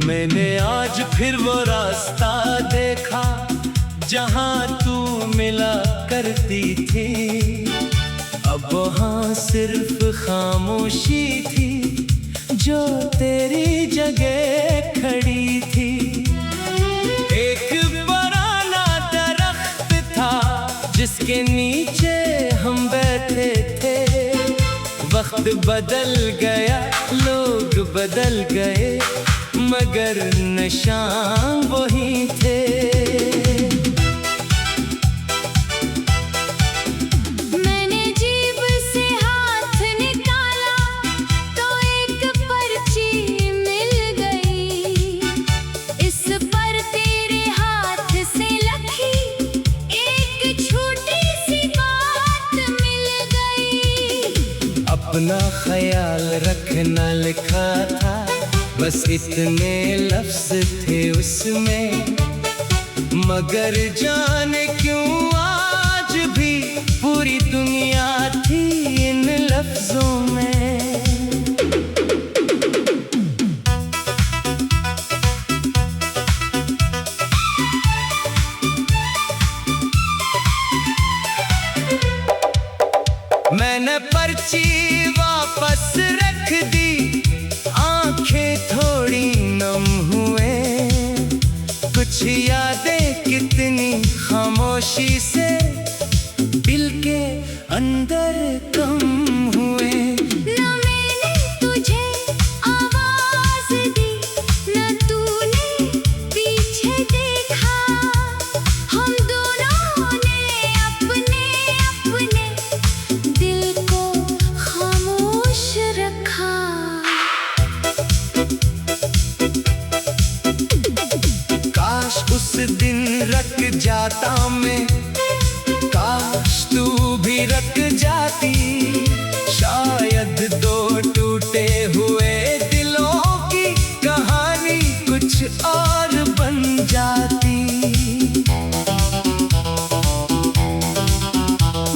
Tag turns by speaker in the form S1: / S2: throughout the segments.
S1: मैंने आज फिर वो रास्ता देखा जहाँ तू मिला करती थी। अब वहाँ सिर्फ खामोशी थी जो तेरी जगह खड़ी थी। एक पुराना दरख्त था जिसके नीचे हम बैठे थे। वक्त बदल गया, लोग बदल गए, मगर निशान वही थे।
S2: मैंने जेब से हाथ निकाला तो एक पर्ची मिल गई। इस पर तेरे हाथ से लिखी एक छोटी सी बात मिल गई।
S1: अपना ख्याल रखना लिखा था, बस इतने लफ्ज थे उसमें। मगर जाने क्यों आज भी पूरी दुनिया थी इन लफ्जों में। मैंने पर्ची वापस रख दी, आंखें थोड़ी नम हुए। कुछ यादें कितनी खामोशी से दिल के अंदर कम हुए।
S2: न मैंने तुझे आवाज दी, न तूने पीछे देखा। हम दोनों ने अपने अपने दिल को खामोश रखा।
S1: काश उस दिन रख जाता मैं, काश तू भी रख जाती। शायद दो टूटे हुए दिलों की कहानी कुछ और बन जाती।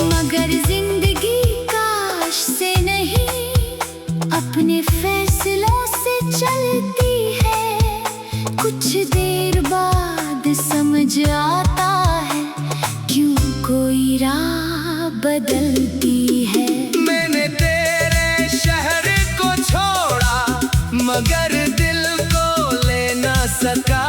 S2: मगर जिंदगी काश से नहीं, अपने फैसलों से चलती है। कुछ देर बाद समझ आता है क्यों कोई राह बदलती है।
S1: मैंने तेरे शहर को छोड़ा मगर दिल को ले ना सका।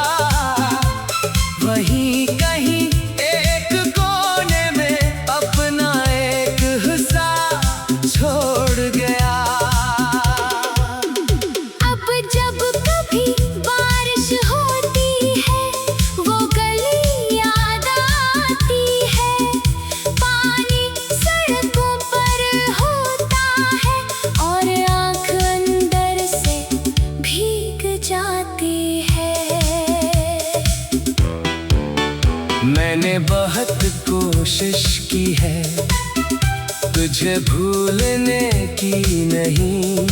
S1: वहीं कहीं एक कोने में अपना एक हिस्सा छोड़ गया।
S2: अब जब कभी बारिश होती है वो गली याद आती है। पानी सड़कों पर होता है और आँख अंदर से भीग जाती है।
S1: मैंने बहुत कोशिश की है तुझे भूलने की नहीं,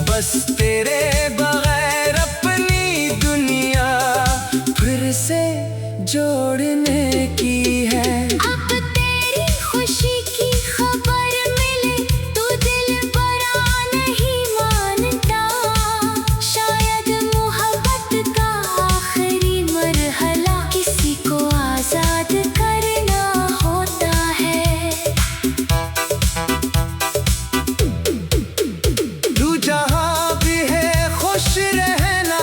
S1: बस तेरे बगैर अपनी दुनिया फिर से जोड़ने की है।
S2: अब तेरी खुशी की खबर मिले तो दिल बड़ा नहीं मानता। शायद मोहब्बत का आखिरी मरहला किसी को आजाद करना होता है।
S1: तू जहाँ भी है खुश रहना,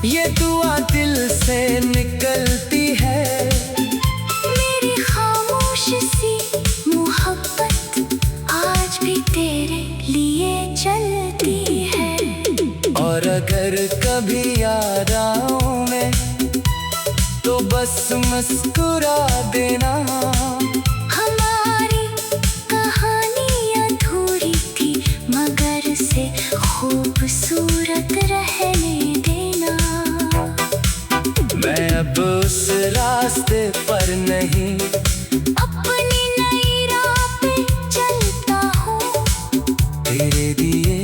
S1: ये दुआ दिल से निकलती है।
S2: मेरी खामोश सी मोहब्बत आज भी तेरे लिए चलती है।
S1: और अगर कभी याद आऊं मैं तो बस मुस्कुरा देना।
S2: हमारी कहानी अधूरी थी मगर से खूबसूरत रहने देना।
S1: मैं अब उस रास्ते पर नहीं,
S2: अपनी नई राह पे चलता हूँ।
S1: तेरे दिए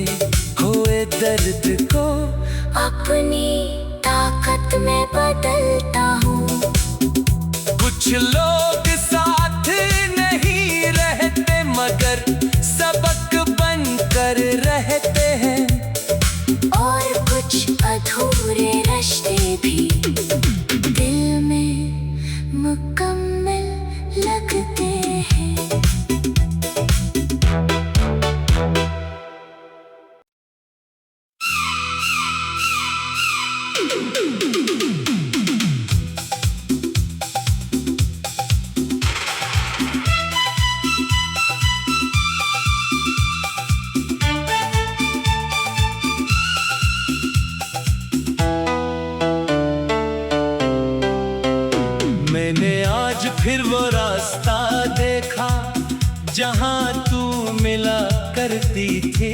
S1: जहाँ तू मिला करती थी,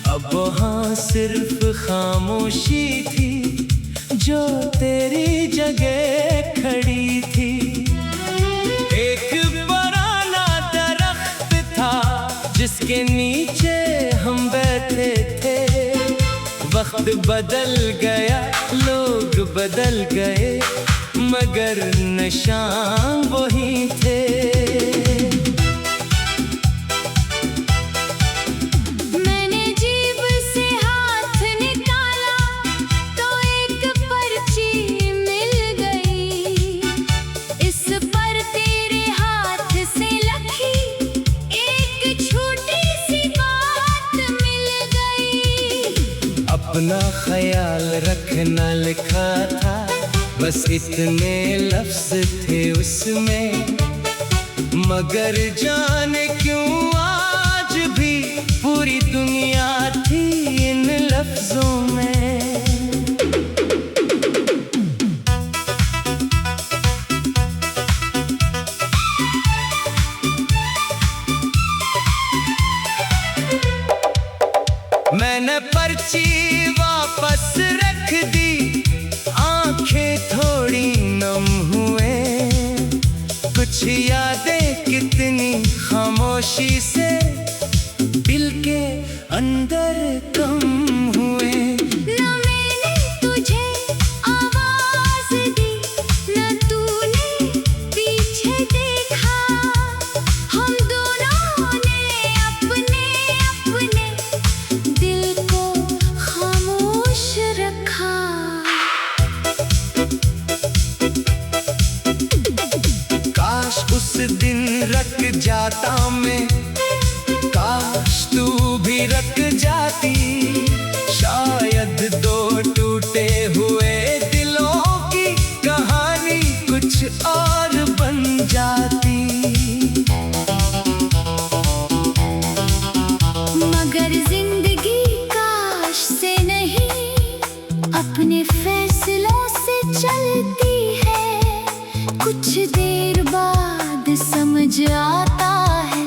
S1: अब वहाँ सिर्फ खामोशी थी जो तेरी जगह खड़ी थी। एक पुराना दरख्त था जिसके नीचे हम बैठे थे। वक्त बदल गया, लोग बदल गए, मगर निशान वही थे।
S2: मैंने जेब से हाथ निकाला तो एक पर्ची मिल गई। इस पर तेरे हाथ से लिखी एक छोटी सी बात मिल गई।
S1: अपना ख्याल रखना लिखा था, बस इतने लफ्ज थे उसमें, मगर जाने क्यों आज भी पूरी दुनिया थी इन लफ्जों में। मैंने पर्ची वापस रख दी, आंखें थोड़ी नम हुए, कुछ यादें कितनी खामोशी से दिल के अंदर कम हुए।
S2: न मैंने तुझे आवाज दी, न तूने पीछे देखा। हम दोनों ने अपने अपने दिल को खामोश रखा।
S1: काश उस दिन रख जाता मैं, काश तू भी रख जाती, शायद दो टूटे हुए दिलों की कहानी कुछ और बन जाती।
S2: मगर जिंदगी काश से नहीं, अपने फैसलों से चलती है। कुछ देर बाद समझ आता है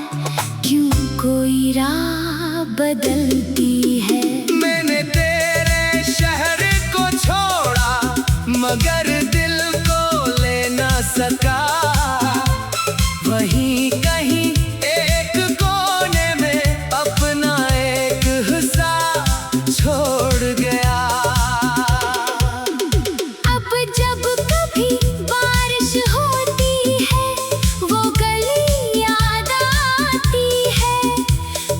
S2: क्यों कोई राह बदलती है।
S1: मैंने तेरे शहर को छोड़ा, मगर दिल को ले न सका। वहीं कहीं एक कोने में अपना एक हिस्सा छोड़ गया।
S2: अब जब कभी बारिश होती है, वो गली याद आती है।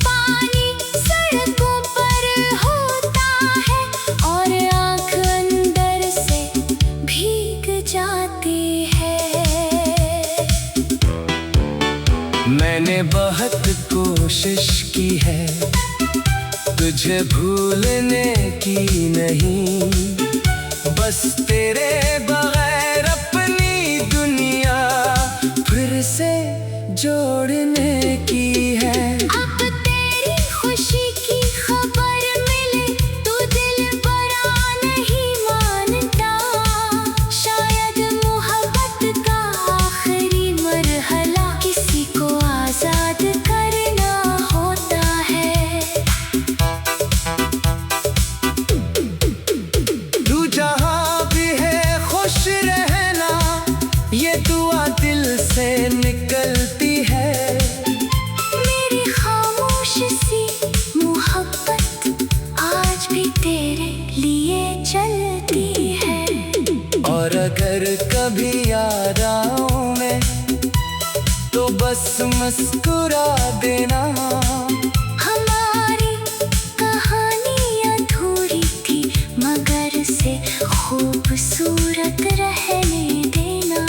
S2: पानी सड़कों पर होता है और आँख अंदर से भीग जाती है।
S1: मैंने बहुत कोशिश की है तुझे भूलने की नहीं, बस तेरे बगैर अपनी दुनिया फिर से जोड़ने की है।
S2: अब तेरी खुशी की खबर मिले तो दिल बड़ा नहीं मानता। शायद मोहब्बत का आखिरी मरहला किसी को आजाद करना होता है।
S1: तू जहाँ भी है खुश रहना, ये दुआ दिल से निकलती है।
S2: मेरी खामोश सी मोहब्बत आज भी तेरे लिए चलती है।
S1: और अगर कभी याद आऊं मैं तो बस मुस्कुरा देना।
S2: हमारी कहानी अधूरी थी, मगर से खूबसूरत रहने देना।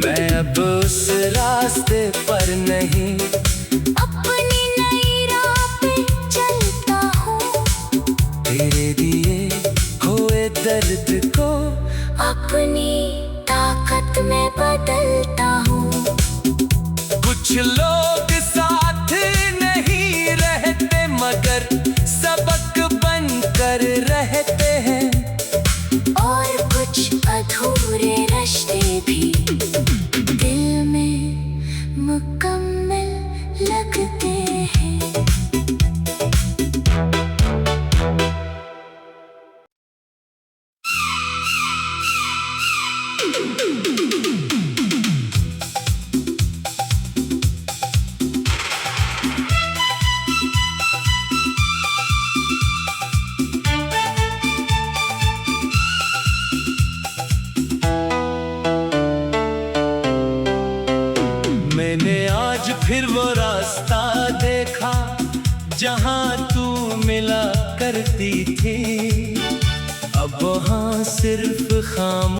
S1: मैं अब उस रास्ते पर नहीं,
S2: अपनी नई राह पे चलता हूँ।
S1: तेरे दिए हुए दर्द को
S2: अपनी ताकत में बदलता हूँ।
S1: कुछ लोग साथ नहीं रहते, मगर सबक बनकर रहते हैं।
S2: और कुछ अधूरे रिश्ते भी दिल में मुकम्मल लगते हैं।
S1: मैंने आज फिर वो रास्ता देखा जहाँ तू मिला करती थी। अब वहाँ सिर्फ खाम